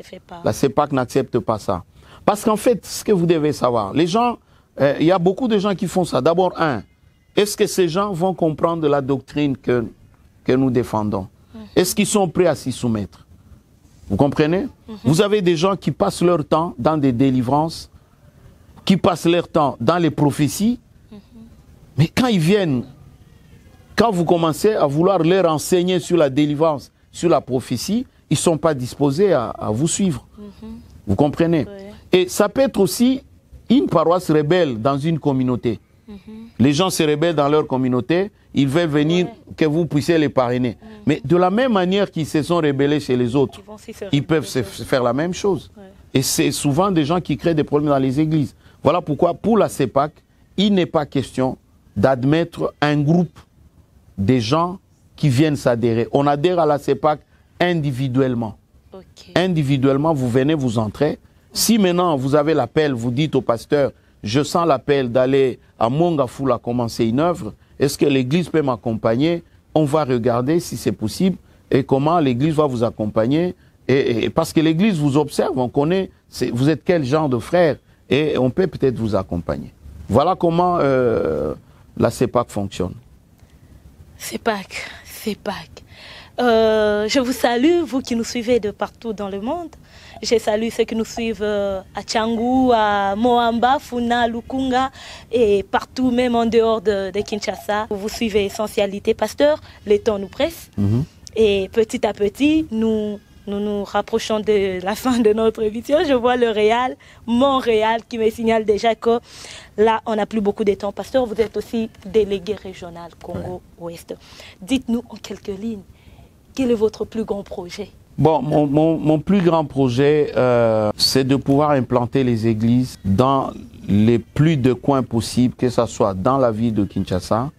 La CEPAC n'accepte pas ça. Parce qu'en fait, ce que vous devez savoir, les gens, il y a beaucoup de gens qui font ça. D'abord, est-ce que ces gens vont comprendre la doctrine que nous défendons? Est-ce qu'ils sont prêts à s'y soumettre? Vous comprenez? Vous avez des gens qui passent leur temps dans des délivrances, qui passent leur temps dans les prophéties, mais quand ils viennent, quand vous commencez à vouloir leur enseigner sur la délivrance, sur la prophétie, ils ne sont pas disposés à vous suivre. Vous comprenez? Et ça peut être aussi une paroisse rebelle dans une communauté. Les gens se rebellent dans leur communauté, ils veulent venir que vous puissiez les parrainer. Mais de la même manière qu'ils se sont rebellés chez les autres, ils peuvent se faire la même chose. Et c'est souvent des gens qui créent des problèmes dans les églises. Voilà pourquoi, pour la CEPAC, il n'est pas question d'admettre un groupe des gens qui viennent s'adhérer. On adhère à la CEPAC individuellement. Individuellement, vous venez, vous entrez. Si maintenant vous avez l'appel, vous dites au pasteur, je sens l'appel d'aller à Mongafula commencer une œuvre, est-ce que l'église peut m'accompagner? On va regarder si c'est possible et comment l'église va vous accompagner. Et parce que l'église vous observe, on connaît, vous êtes quel genre de frère et on peut peut-être vous accompagner. Voilà comment la CEPAC fonctionne. CEPAC. Je vous salue, vous qui nous suivez de partout dans le monde. Je salue ceux qui nous suivent à Tchangou, à Moamba, Funa, Lukunga et partout, même en dehors de Kinshasa. Vous suivez Essentialité, pasteur. Le temps nous presse. Et petit à petit, nous rapprochons de la fin de notre émission. Je vois le Réal, Montréal, qui me signale déjà que là, on n'a plus beaucoup de temps. Pasteur, vous êtes aussi délégué régional Congo-Ouest. Dites-nous en quelques lignes, quel est votre plus grand projet? Bon, mon plus grand projet, c'est de pouvoir implanter les églises dans les plus de coins possibles, que ce soit dans la ville de Kinshasa,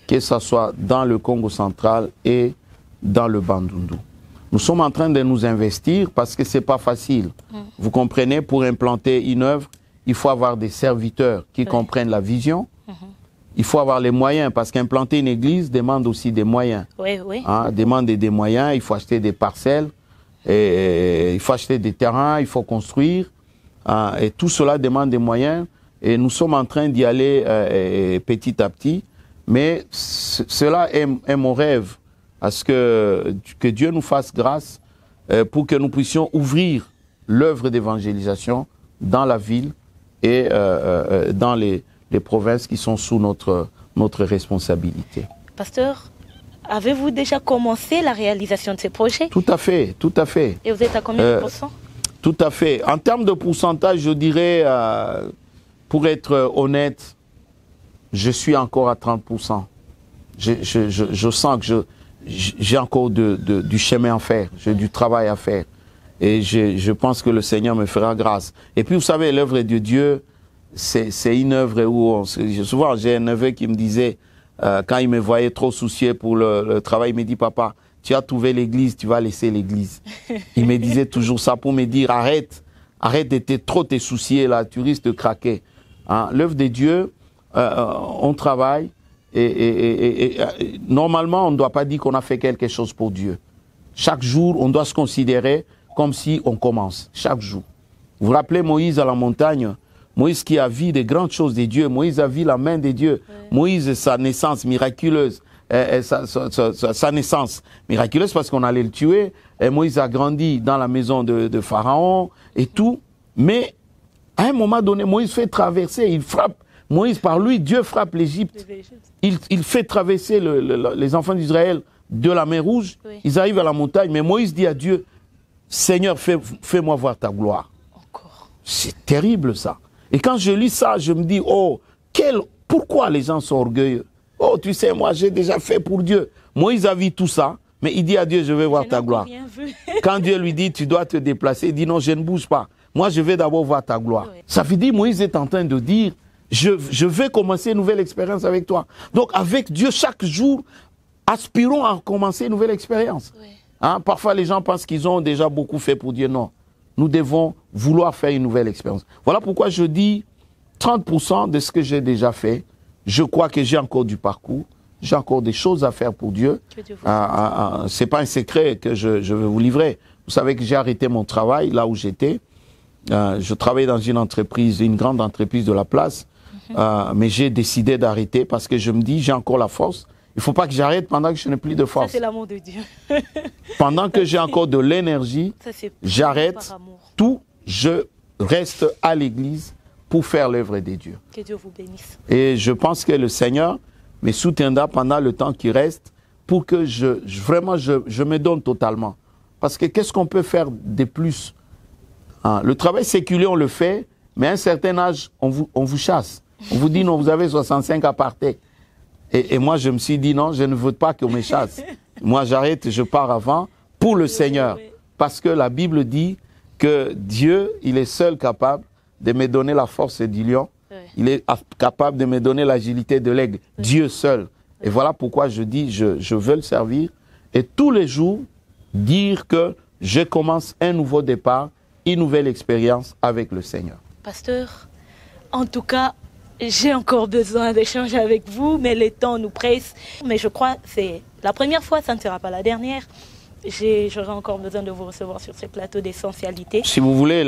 que ce soit dans le Congo central et dans le Bandundu. Nous sommes en train de nous investir parce que ce n'est pas facile. Vous comprenez, pour implanter une œuvre, il faut avoir des serviteurs qui comprennent la vision. Il faut avoir les moyens, parce qu'implanter une église demande aussi des moyens. Demande des moyens, il faut acheter des parcelles, et il faut acheter des terrains, il faut construire. Et tout cela demande des moyens. Et nous sommes en train d'y aller petit à petit. Mais cela est mon rêve, à ce que Dieu nous fasse grâce pour que nous puissions ouvrir l'œuvre d'évangélisation dans la ville et dans les provinces qui sont sous notre responsabilité. Pasteur, avez-vous déjà commencé la réalisation de ces projets? Tout à fait, tout à fait. Et vous êtes à combien de pourcents? Tout à fait. En termes de pourcentage, je dirais, pour être honnête, je suis encore à 30%. Je sens que j'ai encore du chemin à faire, j'ai du travail à faire. Et je pense que le Seigneur me fera grâce. Et puis, vous savez, l'œuvre de Dieu, c'est une œuvre où, souvent j'ai un neveu qui me disait, quand il me voyait trop soucieux pour le travail, il me dit, papa, tu as trouvé l'église, tu vas laisser l'église. Il me disait toujours ça pour me dire, arrête de trop te soucier là, tu risques de craquer. Hein? L'œuvre de Dieu, on travaille et normalement on ne doit pas dire qu'on a fait quelque chose pour Dieu. Chaque jour, on doit se considérer comme si on commence, chaque jour. Vous vous rappelez Moïse à la montagne? Moïse qui a vu des grandes choses de Dieu, Moïse a vu la main de Dieu, Moïse, sa naissance miraculeuse, sa naissance miraculeuse parce qu'on allait le tuer, et Moïse a grandi dans la maison de Pharaon et tout, mais à un moment donné, Moïse fait traverser, il frappe, Moïse par lui, Dieu frappe l'Égypte, il fait traverser les enfants d'Israël de la mer Rouge, ils arrivent à la montagne, mais Moïse dit à Dieu, Seigneur, fais-moi voir ta gloire. C'est terrible ça. Et quand je lis ça, je me dis, oh, pourquoi les gens sont orgueilleux? Oh, tu sais, moi, j'ai déjà fait pour Dieu. Moïse a vu tout ça, mais il dit à Dieu, je vais voir ta gloire. Quand Dieu lui dit, tu dois te déplacer, il dit, non, je ne bouge pas. Moi, je vais d'abord voir ta gloire. Ça veut dire, Moïse est en train de dire, je vais commencer une nouvelle expérience avec toi. Donc, avec Dieu, chaque jour, aspirons à commencer une nouvelle expérience. Hein? Parfois, les gens pensent qu'ils ont déjà beaucoup fait pour Dieu. Non. Nous devons vouloir faire une nouvelle expérience. Voilà pourquoi je dis 30% de ce que j'ai déjà fait, je crois que j'ai encore du parcours, j'ai encore des choses à faire pour Dieu. C'est pas un secret que je vais vous livrer. Vous savez que j'ai arrêté mon travail là où j'étais. Je travaillais dans une entreprise, une grande entreprise de la place, mais j'ai décidé d'arrêter parce que je me dis, j'ai encore la force. Il ne faut pas que j'arrête pendant que je n'ai plus de force. Ça, c'est l'amour de Dieu. Pendant que j'ai encore de l'énergie, j'arrête tout, je reste à l'église pour faire l'œuvre de Dieu. Que Dieu vous bénisse. Et je pense que le Seigneur me soutiendra pendant le temps qui reste pour que vraiment je me donne totalement. Parce que qu'est-ce qu'on peut faire de plus? Le travail séculier, on le fait, mais à un certain âge, on vous chasse. On vous dit, non, vous avez 65 à partir. Et moi, je me suis dit, non, je ne veux pas qu'on me chasse. Moi, j'arrête, je pars avant pour le Seigneur. Parce que la Bible dit que Dieu, il est seul capable de me donner la force du lion. Il est capable de me donner l'agilité de l'aigle. Dieu seul. Et voilà pourquoi je dis, je veux le servir. Et tous les jours, dire que je commence un nouveau départ, une nouvelle expérience avec le Seigneur. Pasteur, en tout cas, j'ai encore besoin d'échanger avec vous, mais le temps nous presse. Mais je crois que c'est la première fois, ça ne sera pas la dernière. J'aurai encore besoin de vous recevoir sur ce plateau d'essentialité. Si vous voulez,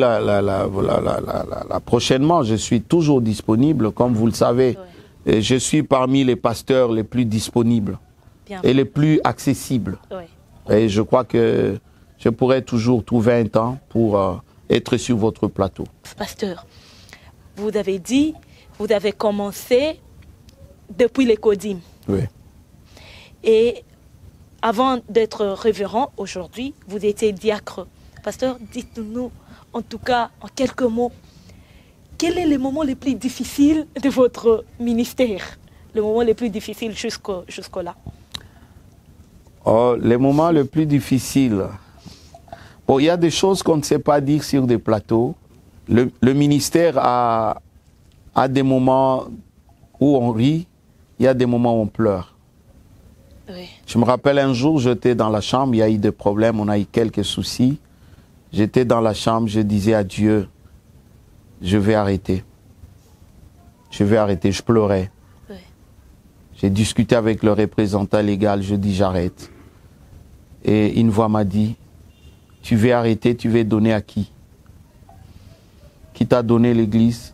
prochainement, je suis toujours disponible, comme vous le savez. Oui. Et je suis parmi les pasteurs les plus disponibles et les plus accessibles. Oui. Et je crois que je pourrais toujours trouver un temps pour être sur votre plateau. Pasteur, vous avez dit, vous avez commencé depuis les Codim. Oui. Et avant d'être révérend aujourd'hui, vous étiez diacre. Pasteur, dites-nous, en tout cas, en quelques mots, quel est le moment le plus difficile de votre ministère? Le moment le plus difficile jusqu'au-là? Oh, les moments les plus difficiles. Bon, il y a des choses qu'on ne sait pas dire sur des plateaux. Le ministère a des moments où on rit, il y a des moments où on pleure. Oui. Je me rappelle un jour, j'étais dans la chambre, il y a eu des problèmes, on a eu quelques soucis. J'étais dans la chambre, je disais à Dieu, je vais arrêter. Je vais arrêter, je pleurais. Oui. J'ai discuté avec le représentant légal, je dis j'arrête. Et une voix m'a dit, tu veux arrêter, tu veux donner à qui? Qui t'a donné l'église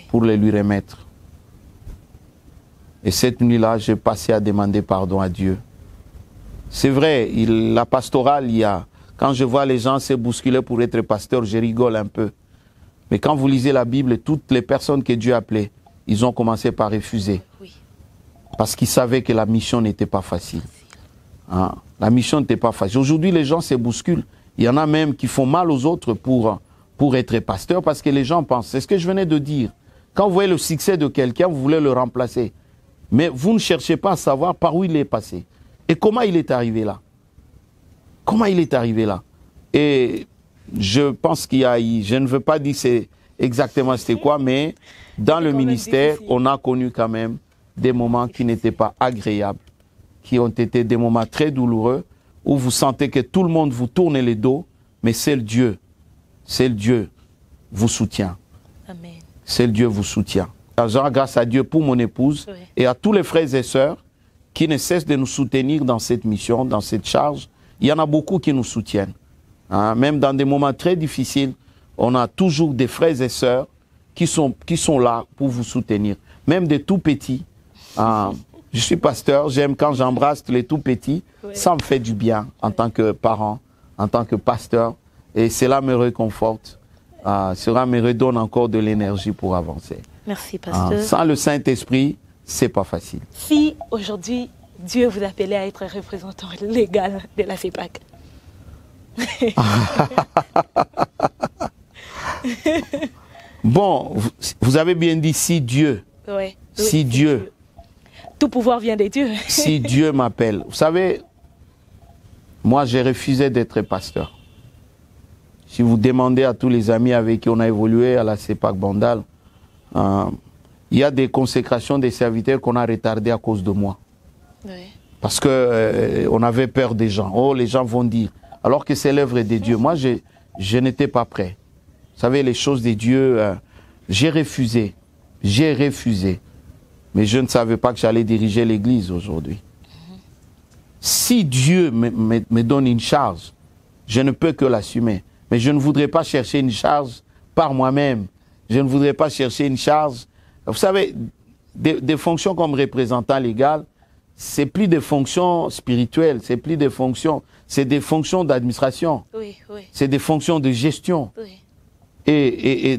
pour le lui remettre? Et cette nuit-là, j'ai passé à demander pardon à Dieu. C'est vrai, la pastorale, quand je vois les gens se bousculer pour être pasteur, je rigole un peu. Mais quand vous lisez la Bible, toutes les personnes que Dieu appelait, ils ont commencé par refuser. Oui. Parce qu'ils savaient que la mission n'était pas facile. Hein? La mission n'était pas facile. Aujourd'hui, les gens se bousculent. Il y en a même qui font mal aux autres pour être pasteur parce que les gens pensent, c'est ce que je venais de dire. Quand vous voyez le succès de quelqu'un, vous voulez le remplacer. Mais vous ne cherchez pas à savoir par où il est passé. Et comment il est arrivé là. Comment il est arrivé là. Et je pense qu'il y a, je ne veux pas dire c'est exactement c'était quoi, mais dans le ministère, on a connu quand même des moments qui n'étaient pas agréables, qui ont été des moments très douloureux, où vous sentez que tout le monde vous tourne le dos, mais seul Dieu vous soutient. Amen. Seul Dieu vous soutient. Alors, grâce à Dieu pour mon épouse et à tous les frères et sœurs qui ne cessent de nous soutenir dans cette mission, dans cette charge. Il y en a beaucoup qui nous soutiennent. Hein? Même dans des moments très difficiles, on a toujours des frères et sœurs qui sont là pour vous soutenir. Même des tout petits. Je suis pasteur, j'aime quand j'embrasse les tout petits. Ça me fait du bien en tant que parent, en tant que pasteur. Et cela me réconforte. Cela me redonne encore de l'énergie pour avancer. Merci, pasteur. Sans le Saint-Esprit, c'est pas facile. Si aujourd'hui, Dieu vous appelait à être représentant légal de la CEPAC. Bon, vous avez bien dit si Dieu. Oui. Si Dieu. Tout pouvoir vient de Dieu. Si Dieu m'appelle. Vous savez, moi j'ai refusé d'être pasteur. Si vous demandez à tous les amis avec qui on a évolué à la CEPAC Bandal, il y a des consécrations des serviteurs qu'on a retardées à cause de moi. Oui. Parce qu'on avait peur des gens. Oh, les gens vont dire. Alors que c'est l'œuvre de Dieu. Moi, je n'étais pas prêt. Vous savez, les choses de Dieu, j'ai refusé. J'ai refusé. mais je ne savais pas que j'allais diriger l'Église aujourd'hui. Si Dieu me donne une charge, je ne peux que l'assumer. Mais je ne voudrais pas chercher une charge par moi-même. Je ne voudrais pas chercher une charge. Vous savez, des fonctions comme représentant légal, c'est plus des fonctions spirituelles, c'est plus des fonctions, c'est des fonctions d'administration. Oui, oui. C'est des fonctions de gestion. Oui. Et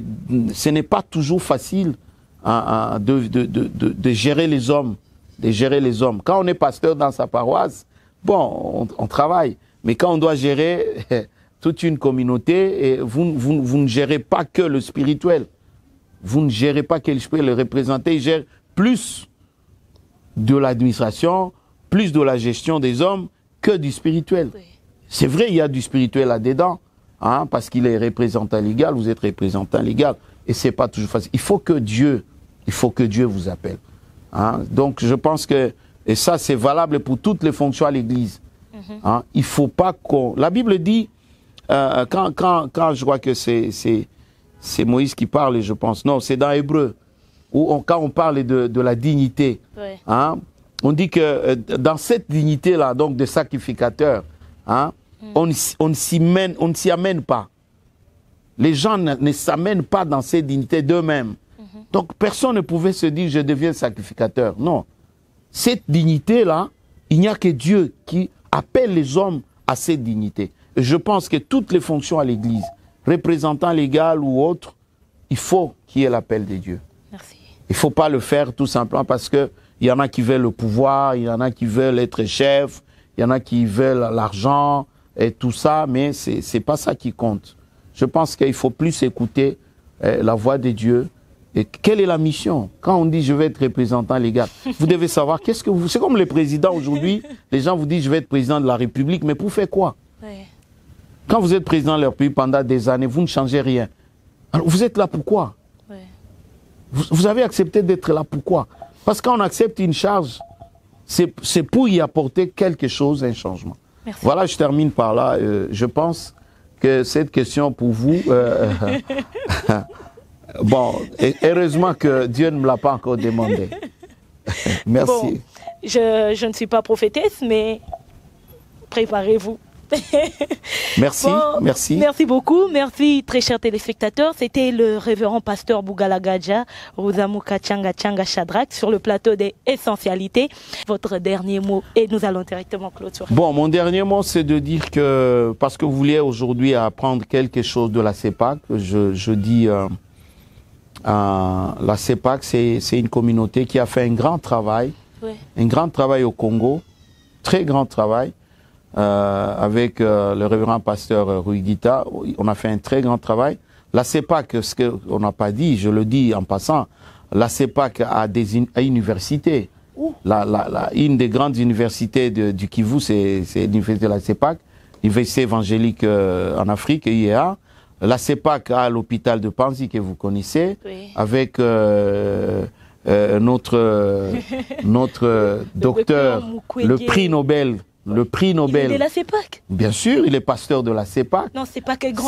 ce n'est pas toujours facile de gérer les hommes. De gérer les hommes. Quand on est pasteur dans sa paroisse, bon, on travaille. Mais quand on doit gérer toute une communauté, et vous ne gérez pas que le spirituel. Vous ne gérez pas que le spirituel. Le représentant, il gère plus de l'administration, plus de la gestion des hommes que du spirituel. Oui. C'est vrai, il y a du spirituel là-dedans, hein, parce qu'il est représentant légal, vous êtes représentant légal. Et ce n'est pas toujours facile. Il faut que Dieu vous appelle. Hein. Donc je pense que, et ça c'est valable pour toutes les fonctions à l'Église. Hein. Il ne faut pas qu'on... La Bible dit, quand je crois que c'est Moïse qui parle, je pense, non, c'est dans Hébreu, où quand on parle de la dignité, oui. Hein, on dit que dans cette dignité-là, donc de sacrificateur, hein, on ne s'y amène pas. Les gens ne s'amènent pas dans cette dignité d'eux-mêmes. Donc personne ne pouvait se dire je deviens sacrificateur. Non. Cette dignité-là, il n'y a que Dieu qui appelle les hommes à cette dignité. Et je pense que toutes les fonctions à l'Église, représentant légal ou autre, il faut qu'il y ait l'appel de Dieu. Merci. Il ne faut pas le faire tout simplement parce qu'il y en a qui veulent le pouvoir, il y en a qui veulent être chef, il y en a qui veulent l'argent et tout ça, mais ce n'est pas ça qui compte. Je pense qu'il faut plus écouter la voix de Dieu. Et quelle est la mission? Quand on dit je vais être représentant légal, vous devez savoir qu'est-ce que vous... C'est comme les présidents aujourd'hui, les gens vous disent je vais être président de la République, mais pour faire quoi? Oui. Quand vous êtes président de leur pays pendant des années, vous ne changez rien. Alors vous êtes là pourquoi? Oui. Vous avez accepté d'être là pourquoi? Parce qu'on accepte une charge, c'est pour y apporter quelque chose, un changement. Merci. Voilà, je termine par là. Je pense que cette question pour vous... Bon, heureusement que Dieu ne me l'a pas encore demandé. Merci. Bon, je ne suis pas prophétesse, mais préparez-vous. Merci, bon, merci. Merci beaucoup. Merci, très chers téléspectateurs. C'était le révérend pasteur Bougala Gadja, Rosamuka Tchanga Shadrach, sur le plateau des Essentialités. Votre dernier mot, et nous allons directement clôturer. Bon, mon dernier mot, c'est de dire que, parce que vous vouliez aujourd'hui apprendre quelque chose de la CEPAC, je dis... la CEPAC, c'est une communauté qui a fait un grand travail, oui. Un grand travail au Congo, très grand travail, avec le révérend pasteur Rui Guita. On a fait un très grand travail. La CEPAC, ce qu'on n'a pas dit, je le dis en passant, la CEPAC a une université. Une des grandes universités du Kivu, c'est l'université de la CEPAC, l'université évangélique en Afrique, IEA. La CEPAC a l'hôpital de Panzi que vous connaissez, oui. Avec notre docteur, le prix Nobel. Le prix Nobel. Il est de la CEPAC? Bien sûr, il est pasteur de la CEPAC. Non, c'est pas quel grand.